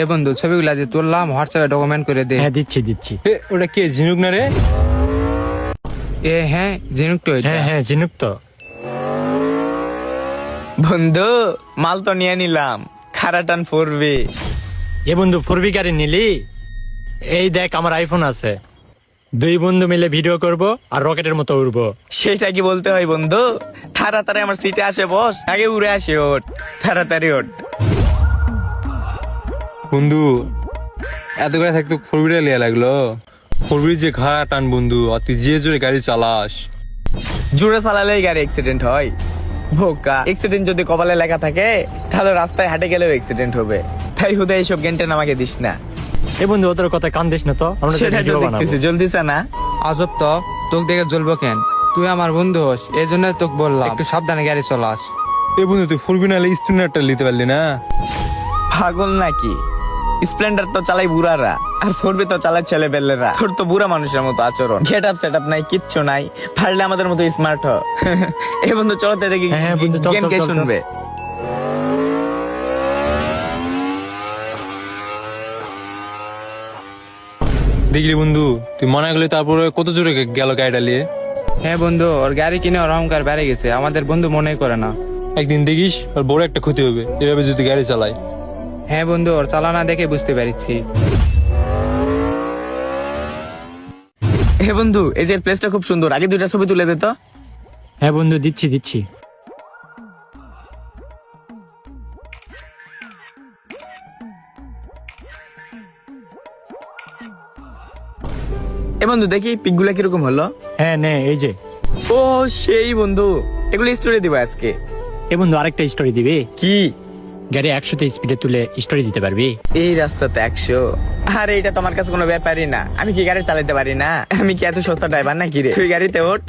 এ বন্ধু ছবিগুলা যে তুললাম হোয়াটসঅ্যাপে ডকুমেন্ট করে দে। হ্যাঁ দিচ্ছি দিচ্ছি। ওটা কে ঝিনুক না রে? হ্যাঁ ঝিনুক তো এটা। হ্যাঁ ঝিনুক তো। বন্ধু মাল তো নিয়ে নিলাম, খারাটান পড়বে। এ বন্ধু ফোরবি গাড়ি নিলি? এই দেখ আমার আইফোন আছে, দুই বন্ধু মিলে ভিডিও করব আর রকেটের মতো উড়বো। সেটা কি বলতে হয় বন্ধু? তাড়াতাড়ি আমার সিটে আসে বস, আগে উড়ে আসে ওঠ, তাড়াতাড়ি ওঠ। বন্ধু এত করে থাকতো ফোর হুইলার লিয়া লাগলো। ফোর হুইল যে ঘা টান বন্ধু, আর তুই যে জোরে গাড়ি চালাস। জোরে চালালেই গাড়ি অ্যাক্সিডেন্ট হয় বোকা। অ্যাক্সিডেন্ট যদি কপালে লেখা থাকে তাহলে রাস্তায় হাঁটে গেলেও অ্যাক্সিডেন্ট হবে। তাই হুদা এইসব জ্ঞানটেন আমাকে দিস না। এ বন্ধু ওদের কথা কান দিস না তো, আমরা সেটা তো ভিডিও বানাবো। দেখতেছি, জলদিছে না? আজব তো, তোকে দেখে জ্বলবো কেন? তুই আমার বন্ধু হোস, এই জন্য তোকে বললাম একটু সাবধানে গাড়ি চলাস। এ বন্ধু তুই ফোর হুইলার স্টুডেন্টটা নিতে পারলি না? পাগল নাকি? স্প্লেন্ডার তো চালাই বুড়ারা, আর ফোরবি তো চালায় ছেলে বেলেরা। তোর তো বুড়া মানুষের মতো আচরণ, গেট আপ সেট আপ নাই, কিচ্ছু নাই। পারলে আমাদের মতো স্মার্ট হ। এই বন্ধু চলতে দেখি হ্যাঁ বন্ধু, চল, জ্ঞান চল, কে চল, চল। শুনবে? দেখলি বন্ধু তুই মানা গেলি, তারপরে কত জোরে গেল গাড়িটা নিয়ে। হ্যাঁ বন্ধু, ওর গাড়ি কিনে ওর অহংকার বেড়ে গেছে, আমাদের বন্ধু মনে করে না। একদিন দেখিস ওর বড় একটা ক্ষতি হবে এভাবে যদি গাড়ি চালায়। হ্যাঁ বন্ধু, ওর চালানা দেখে বুঝতে পারছি। হে বন্ধু, এই যে প্লেসটা খুব সুন্দর, আগে দুইটা ছবি তুলে দে তো। হ্যাঁ বন্ধু দিচ্ছি দিচ্ছি। এ বন্ধু দেখি পিকগুলা কিরকম হলো। হ্যাঁ নে এই যে। ও সেই বন্ধু, এগুলো স্টোরি দিব আজকে। এ বন্ধু আরেকটা স্টোরি দিবি? কি? গাড়ি 100তে স্পিডে তুলে স্টোরি দিতে পারবি? এই রাস্তাতে 100? আরে এটা তোমার কাছে কোনো ব্যাপারই না। আমি কি গাড়ি চালাতে পারি না? আমি কি এত সস্তা ড্রাইভার নাকি রে? তুই গাড়িতে ওঠ।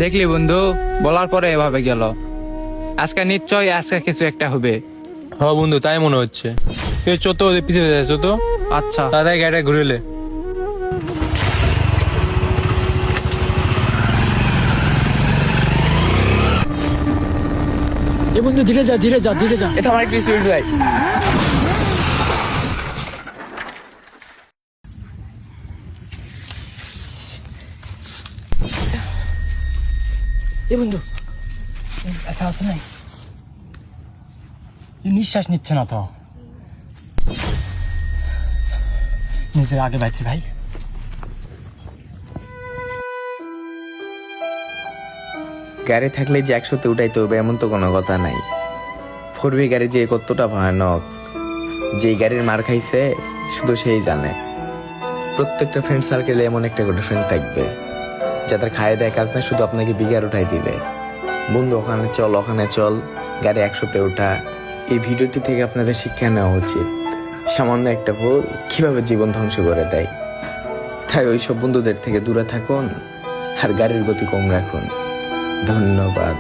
দেখলি বন্ধু, বলার পরে এভাবে গেল। আজকে নিশ্চয় আজকে কিছু একটা হবে। হ্যাঁ বন্ধু তাই মনে হচ্ছে। তুই চত ওদের পিছিয়ে যাচ্ছ তো, আচ্ছা তাড়াতাড়ি গাড়িটা ঘুরেলে। এ বন্ধু ধীরে যা ধীরে যা ধীরে যা। এটা আমার একটু স্পিড ভাই। এ বন্ধু আচ্ছা আছে নাই, নিঃশ্বাস নিচ্ছে না তো। নিজের আগে বাঁচি ভাই। গাড়ি থাকলে যে 100তে উঠাইতে হবে এমন তো কোনো কথা নাই। ফোরবি গাড়ি যে কতটা ভয়ানক, যে গাড়ির মার খাইছে শুধু সেই জানে। প্রত্যেকটা ফ্রেন্ড সার্কেলে এমন একটা করে ফ্রেন্ড থাকবে যাদের খায় দেয় কাজ না, শুধু আপনাকে বিগার উঠাই দিবে। বন্ধু ওখানে চল ওখানে চল, গাড়ি 100তে ওঠা। এই ভিডিওটি থেকে আপনাদের শিক্ষা নেওয়া উচিত, সামান্য একটা ভুল কিভাবে জীবন ধ্বংস করে দেয়। তাই ওইসব বন্ধুদের থেকে দূরে থাকুন আর গাড়ির গতি কম রাখুন। ধন্যবাদ।